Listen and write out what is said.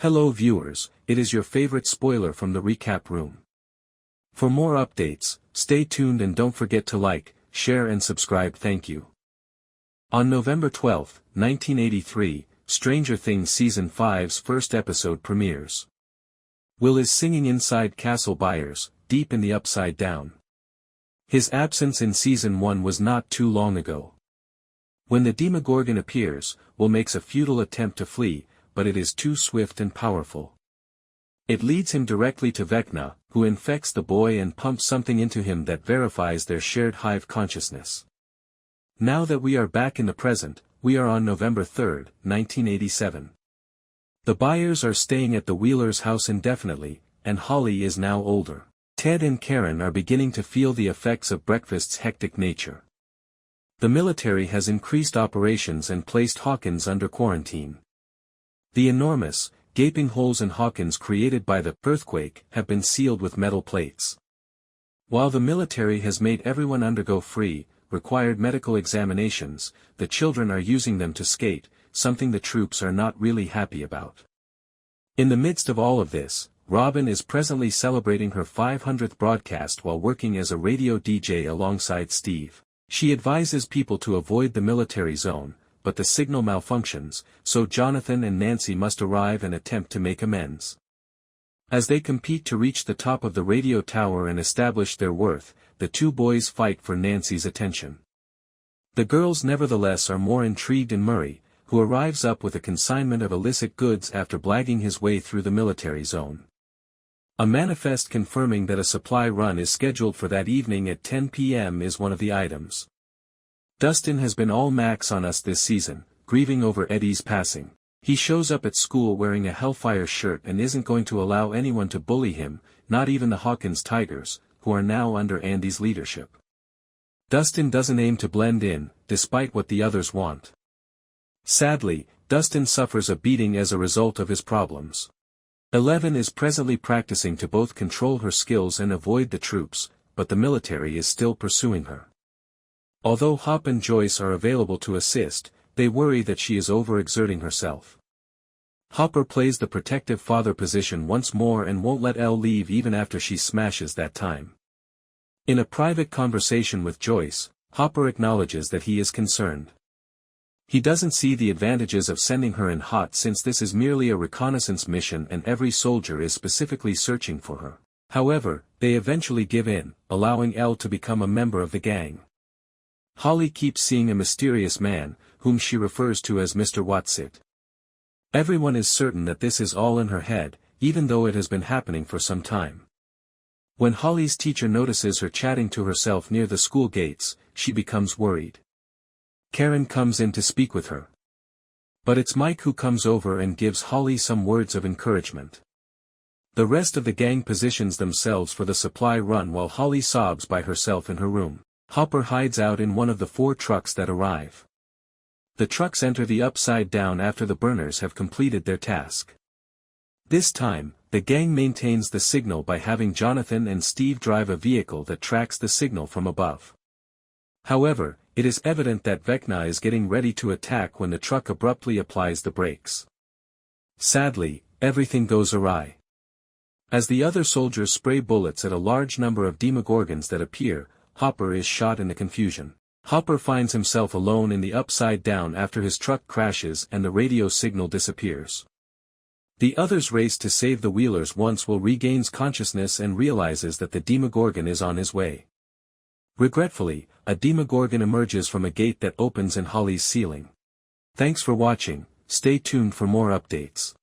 Hello viewers, it is your favorite spoiler from the recap room. For more updates, stay tuned and don't forget to like, share and subscribe. Thank you. On November 12, 1983, Stranger Things Season 5's first episode premieres. Will is singing inside Castle Byers, deep in the Upside Down. His absence in Season 1 was not too long ago. When the Demogorgon appears, Will makes a futile attempt to flee, but it is too swift and powerful. It leads him directly to Vecna, who infects the boy and pumps something into him that verifies their shared hive consciousness. Now that we are back in the present, we are on November 3, 1987. The Byers are staying at the Wheelers' house indefinitely, and Holly is now older. Ted and Karen are beginning to feel the effects of breakfast's hectic nature. The military has increased operations and placed Hawkins under quarantine. The enormous, gaping holes in Hawkins created by the earthquake have been sealed with metal plates. While the military has made everyone undergo free, required medical examinations, the children are using them to skate, something the troops are not really happy about. In the midst of all of this, Robin is presently celebrating her 500th broadcast while working as a radio DJ alongside Steve. She advises people to avoid the military zone, but the signal malfunctions, so Jonathan and Nancy must arrive and attempt to make amends. As they compete to reach the top of the radio tower and establish their worth, the two boys fight for Nancy's attention. The girls nevertheless are more intrigued in Murray, who arrives up with a consignment of illicit goods after blagging his way through the military zone. A manifest confirming that a supply run is scheduled for that evening at 10 p.m. is one of the items. Dustin has been all max on us this season, grieving over Eddie's passing. He shows up at school wearing a Hellfire shirt and isn't going to allow anyone to bully him, not even the Hawkins Tigers, who are now under Andy's leadership. Dustin doesn't aim to blend in, despite what the others want. Sadly, Dustin suffers a beating as a result of his problems. Eleven is presently practicing to both control her skills and avoid the troops, but the military is still pursuing her. Although Hop and Joyce are available to assist, they worry that she is overexerting herself. Hopper plays the protective father position once more and won't let Elle leave even after she smashes that time. In a private conversation with Joyce, Hopper acknowledges that he is concerned. He doesn't see the advantages of sending her in hot since this is merely a reconnaissance mission and every soldier is specifically searching for her. However, they eventually give in, allowing Elle to become a member of the gang. Holly keeps seeing a mysterious man, whom she refers to as Mr. Watsit. Everyone is certain that this is all in her head, even though it has been happening for some time. When Holly's teacher notices her chatting to herself near the school gates, she becomes worried. Karen comes in to speak with her. But it's Mike who comes over and gives Holly some words of encouragement. The rest of the gang positions themselves for the supply run while Holly sobs by herself in her room. Hopper hides out in one of the 4 trucks that arrive. The trucks enter the Upside Down after the burners have completed their task. This time, the gang maintains the signal by having Jonathan and Steve drive a vehicle that tracks the signal from above. However, it is evident that Vecna is getting ready to attack when the truck abruptly applies the brakes. Sadly, everything goes awry. As the other soldiers spray bullets at a large number of Demogorgons that appear, Hopper is shot in the confusion. Hopper finds himself alone in the Upside Down after his truck crashes and the radio signal disappears. The others race to save the Wheelers once Will regains consciousness and realizes that the Demogorgon is on his way. Regretfully, a Demogorgon emerges from a gate that opens in Holly's ceiling. Thanks for watching, stay tuned for more updates.